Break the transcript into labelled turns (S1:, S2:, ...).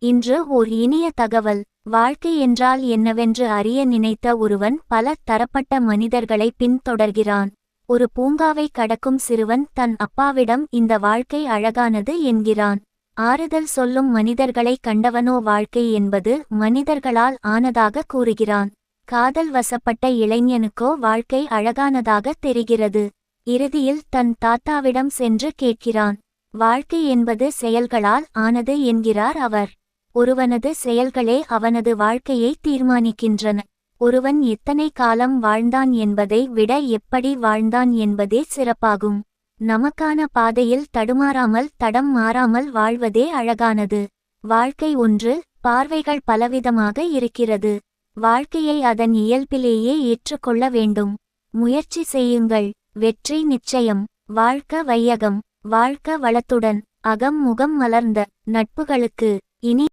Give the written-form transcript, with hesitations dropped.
S1: இன்று ஓர் இனிய தகவல். வாழ்க்கை என்றால் என்னவென்று அறிய நினைத்த ஒருவன் பல தரப்பட்ட மனிதர்களை பின்தொடர்கிறான். ஒரு பூங்காவை கடக்கும் சிறுவன் தன் அப்பாவிடம் இந்த வாழ்க்கை அழகானது என்கிறான். ஆறுதல் சொல்லும் மனிதர்களை கண்டவனோ வாழ்க்கை என்பது மனிதர்களால் ஆனதாக கூறுகிறான். காதல் வசப்பட்ட இளைஞனுக்கோ வாழ்க்கை அழகானதாக தெரிகிறது. இறுதியில் தன் தாத்தாவிடம் சென்று கேட்கிறான். வாழ்க்கை என்பது செயல்களால் ஆனது என்கிறார் அவர். ஒருவனது செயல்களே அவனது வாழ்க்கையை தீர்மானிக்கின்றன. ஒருவன் எத்தனை காலம் வாழ்ந்தான் என்பதை விட எப்படி வாழ்ந்தான் என்பதே சிறப்பாகும். நமக்கான பாதையில் தடுமாறாமல் தடம் மாறாமல் வாழ்வதே அழகானது. வாழ்க்கை ஒன்று, பார்வைகள் பலவிதமாக இருக்கிறது. வாழ்க்கையை அதன் இயல்பிலேயே ஏற்றுக்கொள்ள வேண்டும். முயற்சி செய்யுங்கள், வெற்றி நிச்சயம். வாழ்க்க வையகம், வாழ்க்க வளத்துடன். அகம் முகம் மலர்ந்த நட்புகளுக்கு இனி